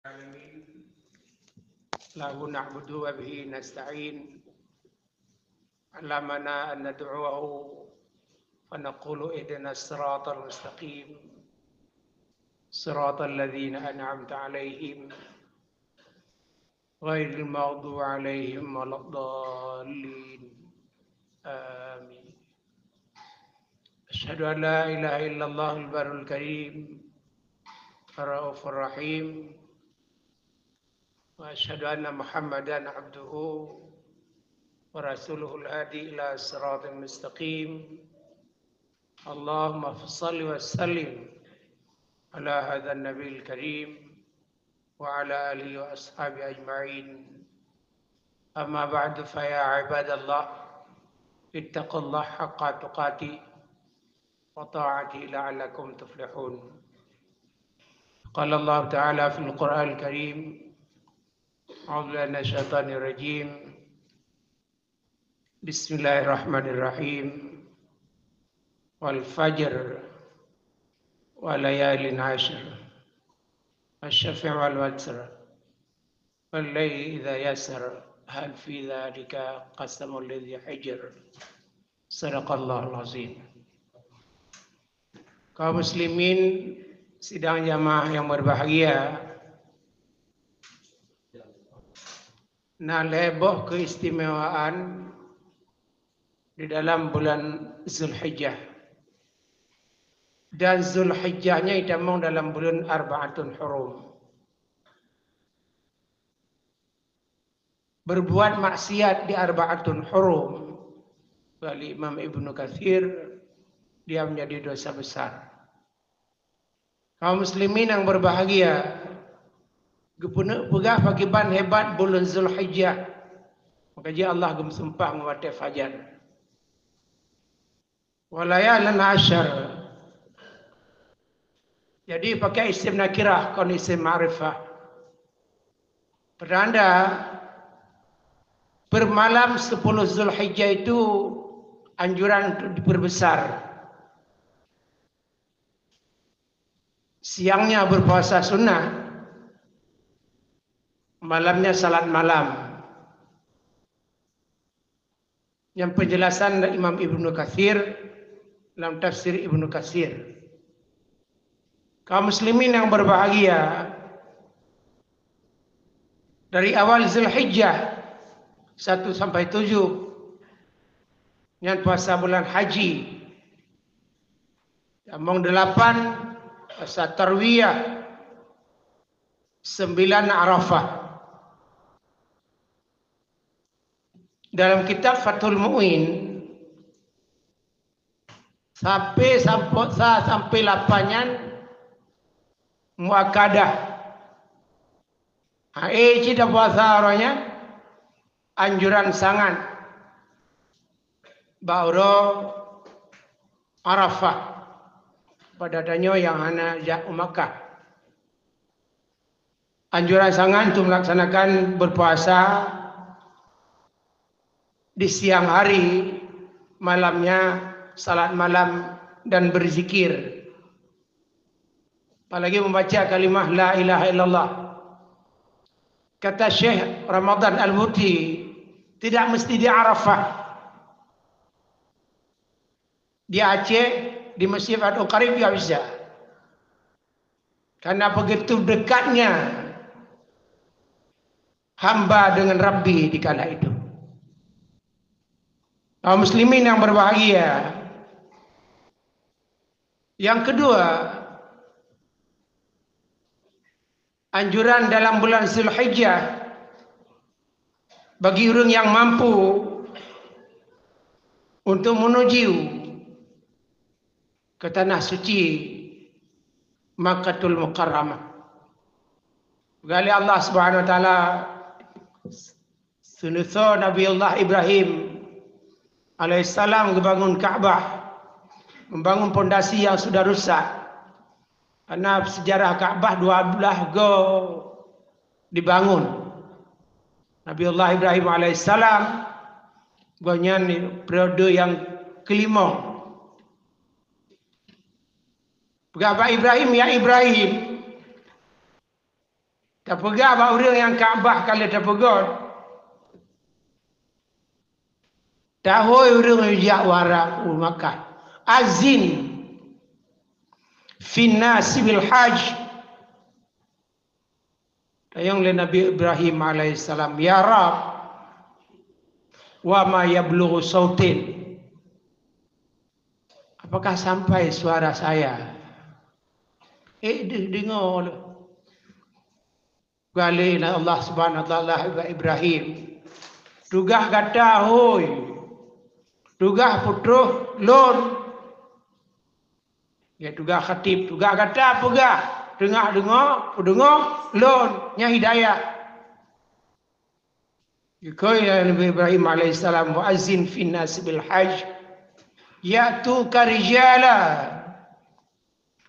العالمين له نعبد وبه نستعين علمنا أن ندعوه فنقول اهدنا الصراط المستقيم صراط الذين أنعمت عليهم غير المغضوب عليهم ولا الضالين آمين. أشهد أن لا إله إلا الله البر الكريم الرؤوف الرحيم وأشهد أن محمدا عبده ورسوله الهادي إلى صراط مستقيم. اللهم صل وسلم على هذا النبي الكريم وعلى آله وأصحابه أجمعين. أما بعد فيا عباد الله اتقوا الله حق تقاته وطاعته لعلكم تفلحون. قال الله تعالى في القرآن الكريم أعوذ بالله من الشيطان الرجيم بسم الله الرحمن الرحيم والفجر وليال عشر والشفع والوتر والليل إذا يسر هل في ذلك قسم الذي حجر صدق الله العظيم. Kaum muslimin sidang jamaah yang berbahagia, naleboh keistimewaan di dalam bulan Zulhijjah. Dan Zulhijjahnya ditamung dalam bulan Arba'atun Hurum. Berbuat maksiat di Arba'atun Hurum, bagi Imam Ibnu Katsir, dia menjadi dosa besar. Kaum muslimin yang berbahagia, pegah pagiban hebat bulan Zulhijjah. Maka dia Allah gemsumpah menguatkan fajar. Walayalin asyar. Jadi pakai isim nakirah, kon isim ma'rifah. Pertanda, bermalam 10 Zulhijjah itu anjuran untuk diperbesar. Siangnya berpuasa sunnah, malamnya salat malam. Yang penjelasan dari Imam Ibnu Katsir dalam tafsir Ibnu Katsir. Kaum muslimin yang berbahagia, dari awal Zulhijjah 1 sampai 7 yang puasa bulan haji, among 8 puasa tarwiyah, 9 Arafah. Dalam kitab Fathul Mu'in sampai 8-an muakkadah. Cita puasa orangnya anjuran sangat bauro Arafah pada danyo yang hana jak Makkah. Anjuran sangat untuk melaksanakan berpuasa di siang hari, malamnya salat malam dan berzikir. Apalagi membaca kalimah la ilaha illallah. Kata Syekh Ramadan Al-Muti, tidak mesti di Arafah. Di Aceh, di Masjid Fathul Qarib juga bisa. Karena begitu dekatnya hamba dengan Rabbi di kala itu. Kaum muslimin yang berbahagia. Yang kedua, anjuran dalam bulan Zulhijjah bagi orang yang mampu untuk menuju ke tanah suci Makkahul Mukarramah. Gali Allah Subhanahu wa taala sunnah Nabiullah Ibrahim alaihissalam membangun Ka'bah, membangun pondasi yang sudah rusak. Karena sejarah Ka'bah 12 go dibangun. Nabiullah Ibrahim alaihissalam gonya periode yang kelima. Pegawai Ibrahim, ya Ibrahim, Tak pegah ba orang yang Kaabah kalau tak pegah. Tahoi orang jak warak Makkah. Azin finnas bil hajj. Tayang le Nabi Ibrahim alaihissalam, ya Rab, wa ma yablughu sautin. Apakah sampai suara saya? Dengar. Galina Allah Subhanahu wa taala Ibrahim. Tugah kata hoi. Tugah putruh lon. Ya tugah khatib, tugah kata pegah. Dengar lon nya hidayah. Ikoi Nabi Ibrahim alaihissalam, muazzin fin nas bil hajj ya'tuka rijala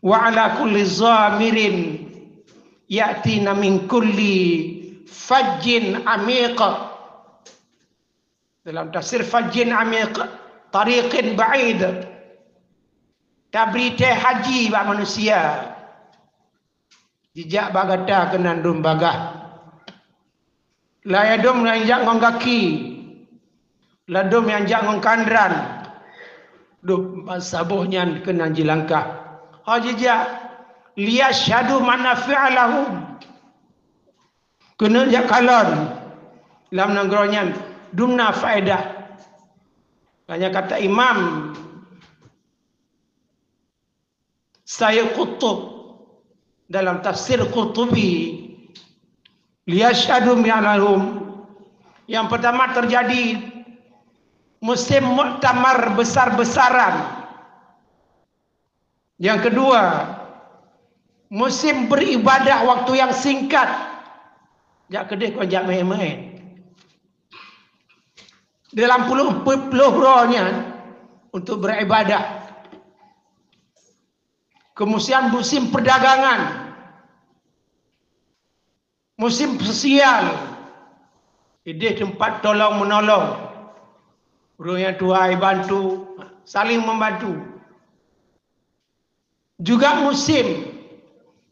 wa ala kulli zamirin ya'tina min kulli fajjin amiq. Dalam tafsir fajjin amiq, tariqin ba'id. Tabrite haji ba manusia. Jejak bagata kenandum bagah. Layadum yang jak ngong kaki. Ladum yang jak ngong kandran. Dup sabuhnya kena jilangkah. Jejak liyashhadu manafi'alahum. Kena jak kalon. Dalam negara dumna faedah. Banyak kata Imam Sayyid Qutb dalam tafsir Qurtubi, liyashhadu mi'alahum. Yang pertama terjadi musim muktamar besar-besaran. Yang kedua, musim beribadah waktu yang singkat. Jak kedih kau jak main-main. Dalam puluh rohnya untuk beribadah. Kemudian musim perdagangan, musim sosial, ide tempat tolong menolong, orang yang tuai bantu, saling membantu. Juga musim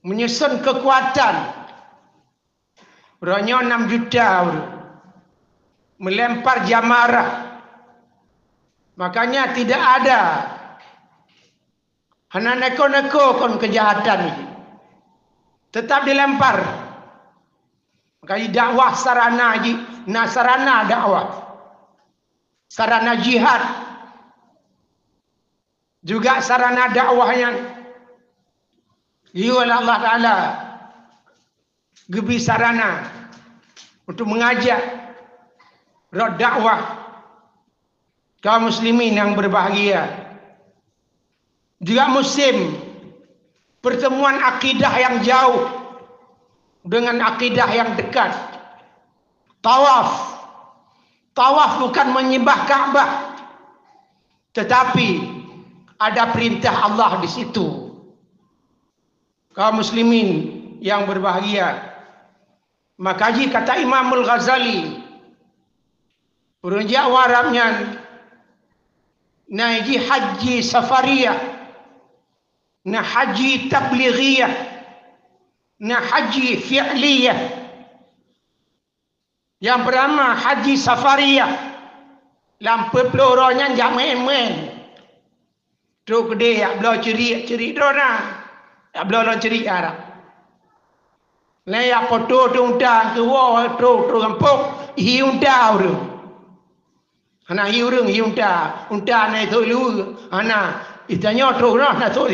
menyusun kekuatan, orangnya 6 juta orang, melempar jamarah, makanya tidak ada hana neko-neko kon kejahatan ini. Tetap dilempar. Makanya dakwah sarana dakwah. Sarana jihad. Juga sarana dakwahnya. Oleh Allah Ta'ala. Gebi sarana. Untuk mengajak. Roh dakwah. Kaum muslimin yang berbahagia. Juga musim pertemuan akidah yang jauh dengan akidah yang dekat. Tawaf. Tawaf bukan menyembah Ka'bah, tetapi ada perintah Allah di situ. Kaum muslimin yang berbahagia. Maka kata Imam Al-Ghazali, urunjak warabnya naiji haji safariyah, na haji tablighiyah, na haji fi'liyah. Yang pertama haji safariyah, lampu peloronya jangan main-main. Tu gede ya belau cerik dona, ya belau cerik arah. Laya foto tu undang tu wah tu kampung hiundang tu. Hana hiundang naik tu lu, hana itanya tu na tu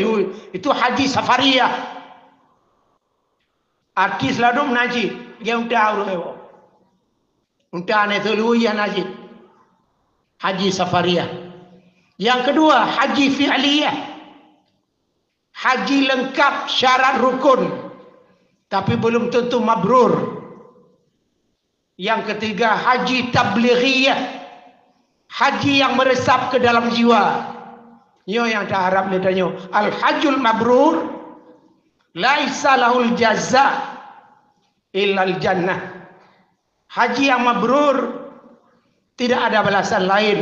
itu haji safariyah. Artis ladum naji dia undang tu. Undang naik tu lu ya naji. Haji safariyah. Yang kedua haji fi'liyah. Haji lengkap syarat rukun tapi belum tentu mabrur. Yang ketiga haji tablighiyah. Haji yang meresap ke dalam jiwa. Yo yang tak harap dia tanya, al-hajjul mabrur laisa lahul jaza illa al-jannah. Haji yang mabrur tidak ada balasan lain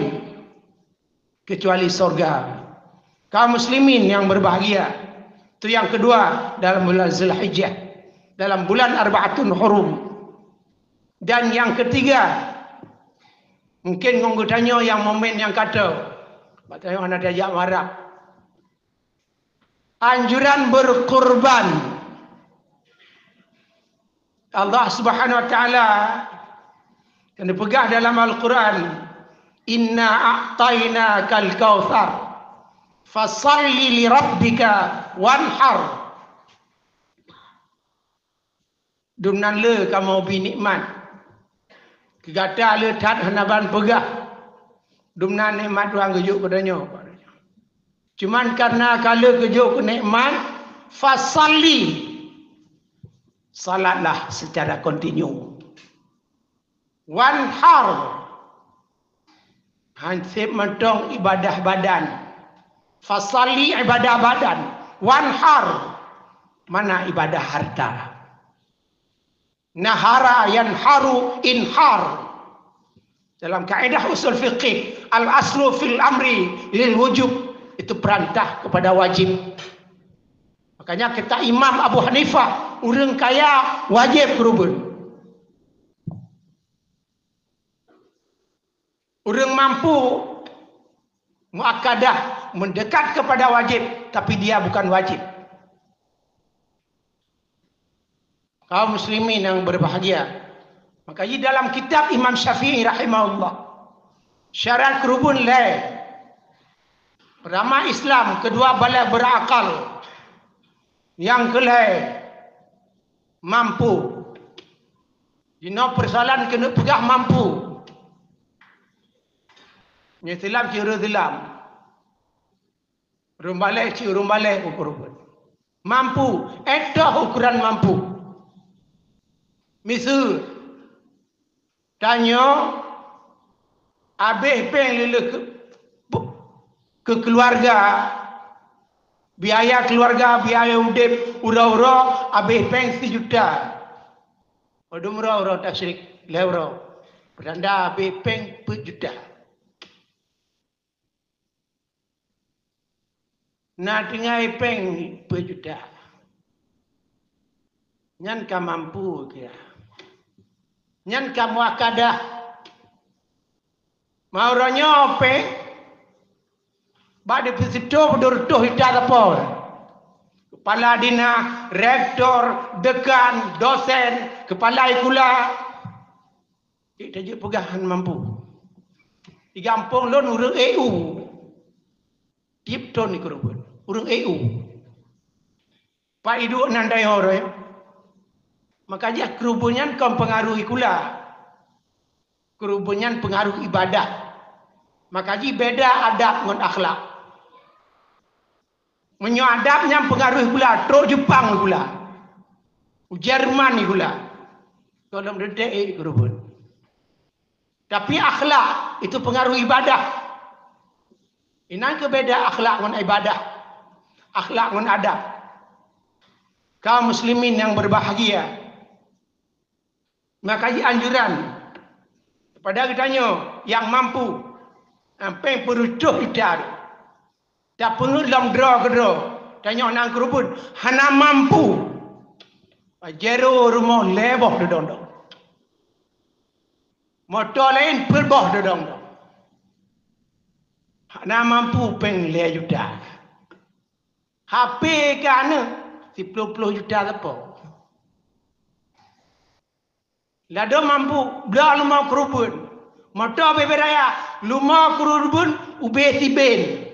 kecuali surga. Kaum muslimin yang berbahagia. Itu yang kedua dalam bulan Zulhijjah. dalam bulan Arba'atun Hurum. Dan yang ketiga, mungkin ngonggo tanya yang momen yang kata, tanya mana dia ajak marah. Anjuran berkorban. Allah Subhanahu wa taala kena pegah dalam Al-Quran, inna a'tainakal kautsar fasalli li rabbika wanhar. Dumnan le kamu bi nikmat. Kegata le tat hanaban pegah. Dumnan nikmat Tuhan kejuk padanya. Cuman karena kala kejuk nikmat, fasalli, salatlah secara kontinu. Wanhar, hansip mentong ibadah badan. Fasalli ibadah badan. Wanhar, mana ibadah harta. Nahara yanharu inhar. Dalam kaedah usul fiqih, al-aslu fil amri lil wujub, itu perintah kepada wajib. Makanya kata Imam Abu Hanifah, orang kaya wajib kurban. Orang mampu muakkadah, mendekat kepada wajib, tapi dia bukan wajib. Kaum muslimin yang berbahagia, makanya dalam kitab Imam Syafi'i rahimahullah, syarat kurban lain. Pertama Islam, kedua balik berakal, yang kelai mampu. Dino persoalan kena pegah mampu. Islam ciri Islam. Rumbalik ciri rumbalik ukur. Mampu, itu ukuran mampu. Misal tanya habis peng lele ke keluarga, biaya keluarga, biaya udip, ura-ura, habis peng 1 juta. Waduh murah-ura tak syirik, lewra. Beranda habis peng 4 juta. Nak tinggal peng 4 juta. Nyan ka mampu kira. Nyan ka muakadah. Mau ronyo peng. Bade pesito berdurtuh hitar apa? Kepala dina, rektor, dekan, dosen, kepala ikula. Kita je pegahan mampu. Di kampung lon urang EU. Tip ton ni kurubun. Urang EU. Pak hidup nandai orang. Makanya kerubunyan kau pengaruhi kula. Kerubunyan pengaruh ibadah. Makanya beda adab dengan akhlak. Menyadapnya pengaruh pula, truk Jepang pula, Jerman pula. Kalau mendetik kerubun. Tapi akhlak itu pengaruh ibadah. Ini kebeda akhlak dengan ibadah, akhlak dengan adab. Kaum muslimin yang berbahagia, makanya anjuran kepada kitanya yang mampu, sampai perutuh kita. Tak perlu dalam draw. Tanya nang kerubun. Hana mampu. Jero rumah leboh dedong. Motor lain perboh dedong. Hana mampu peng 5 juta. HP kan 10 juta apa. Lado mampu. Belah lumah kerubun. Motor beberaya. Lumah kerubun. Ube tiben.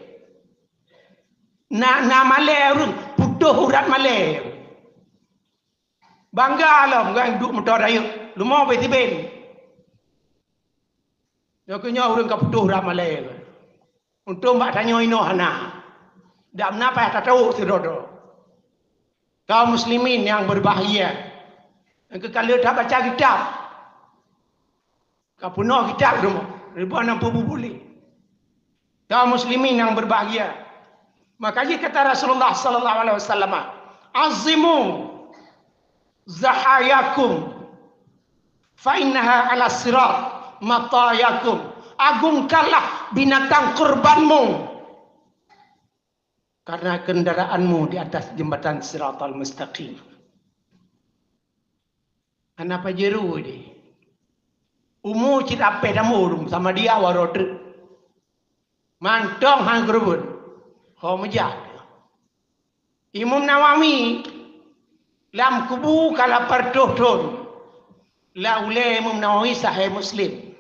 Na malay urang putuh urat malay. Bangga alam gang duk motor ayu. Lumau be tiben. Yaknya urang ka putuh urat malay. Untuk mbak tanya ino hana. Dak menapa tak tahu sirodo. Kaum muslimin yang berbahagia. Engkau kalau dah baca kitab. Kau penuh kitab rumah. Ribuan 60 boleh. Kaum muslimin yang berbahagia. Makanya kata Rasulullah sallallahu alaihi wasallam, "Azimu zahayakum fa innaha ala sirat matayakum." Agungkanlah binatang kurbanmu karena kendaraanmu di atas jembatan Siratal Mustaqim. Anak pajeru ni. Umur cita apa damu sama dia warotre. Mantong hang kerubun. Ho mejak. Imam Nawawi lam kubu kala perdohdon. La ulai Imam Nawawi Sahih Muslim.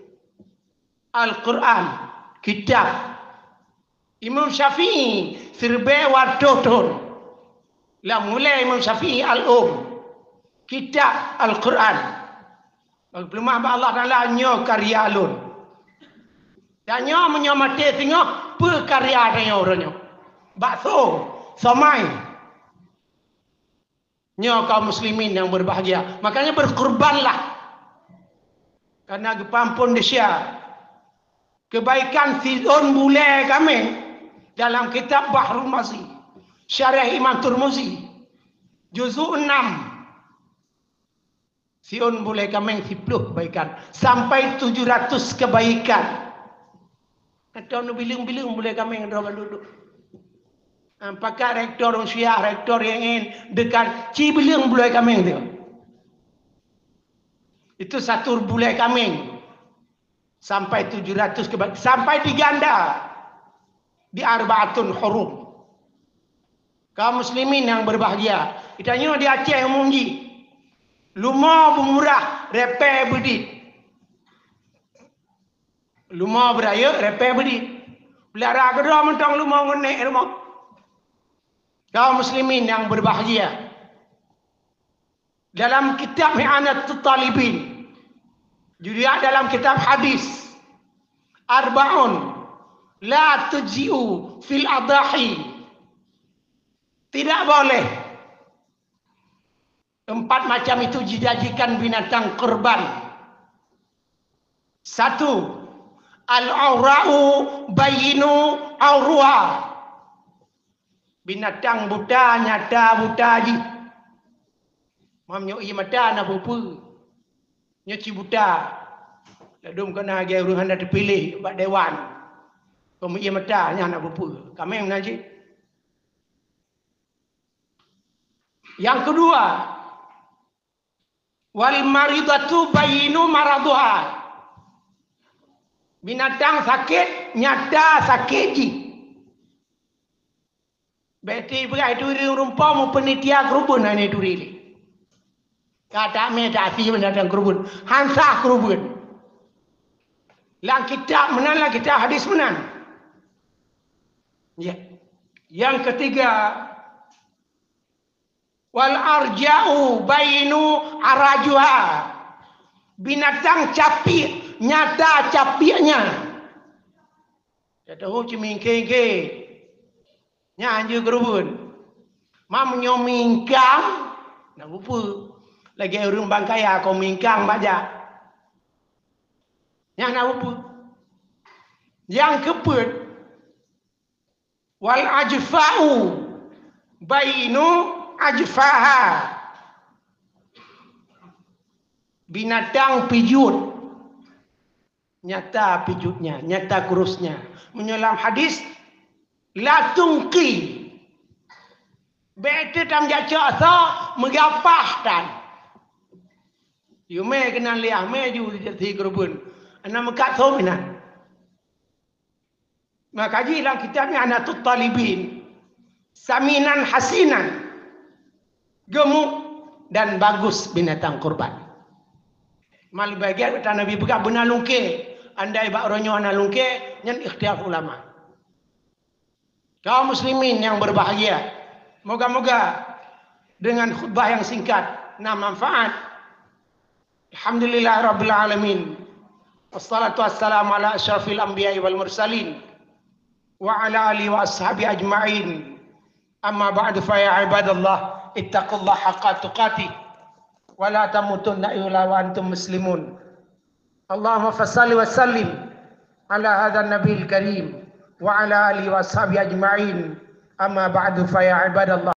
Al-Quran kitab. Imam Syafi'i sirbe wardohdon. La mulai Imam Syafi'i al-Um. Kitab Al-Quran. Belum Allah Ta'ala nyo karya alun. Dan nyo menyomate tengok perkarya dia orangnya. Bakso, somai. Nyo kaum muslimin yang berbahagia. Makanya berkorbanlah. Karena kepampun Malaysia. Kebaikan Sidon Bule kami. Dalam kitab Bahrul Mazi. Syarah Imam Turmuzi. Juzuk 6. Sion boleh kami 10 kebaikan. Sampai 700 kebaikan. Kata bilang-bilang boleh kami orang duduk. Apakah rektor orang Syiah, rektor yang ingin dekat. Bilang boleh kami tu. Itu satu boleh kami. Sampai 700 kebaikan. Sampai diganda. Di Arba'atun Hurum. Kaum muslimin yang berbahagia. Itanya di Aceh umumji. Lumah bermurah, repair bedit. Lumah beraya, repair bedit. Belara kedua mentang lumah ngonek rumah. Kaum muslimin yang berbahagia. Dalam kitab Mi'anatul Talibin. Juga dalam kitab hadis. Arba'un. La tujzi'u fil adahi. Tidak boleh. 4 macam itu dijadikan binatang kurban. 1. Al-aura'u bayinu aurua. Binatang buta nyata buta ji. Mamnyo i mata na bupu. Nyoci buta. Ladum kena age urang anda terpilih buat dewan. Pemui mata nya na bupu. Kami mengaji. Yang kedua, wal maridatu bayinu maraduha. Binatang sakit nyata sakit ji. Beti berai tu rumpah mu penitia kerubun ane tu ri. Kata me tak si binatang kerubun. Hansa kerubun. Lang kitab menan lah kitab hadis menan. Ya. Yang ketiga, wal arja'u bainu arajuha. Binatang capi nyata capinya. Kata ho cimingke-ke. Nya anju kerubun. Mam nyomingkang nak lupa. Lagi urang bangkaya kau mingkang baja. Nya nak lupa. Yang keempat, wal ajfa'u bainu ajfaha. Binatang pijut. Nyata pijutnya, nyata kurusnya. Menyelam hadis, la tungki. Bete tam jaca sa megapahtan. Yume kena liah me ju di kerubun. Ana mekat somina. Maka ji dalam kitabnya Anatul Talibin. Saminan hasinan. Gemuk dan bagus binatang kurban. Mal bagian kata Nabi pegang benar lungke. Andai bak ronyo ana lungke, nyan ikhtiar ulama. Kaum muslimin yang berbahagia. Moga-moga dengan khutbah yang singkat nah manfaat. Alhamdulillah rabbil alamin. Wassalatu wassalamu ala asyrafil anbiya'i wal mursalin wa ala alihi wa ashabi ajma'in. Amma ba'du fa ya ibadallah ittaqullaha haqqa tuqatih wa la tamutunna illa wa antum muslimun. Allahumma fassalli wa sallim ala hadha an-nabiyil karim wa ala alihi wa ashabi ajma'in. Amma ba'du fa ya ibadallah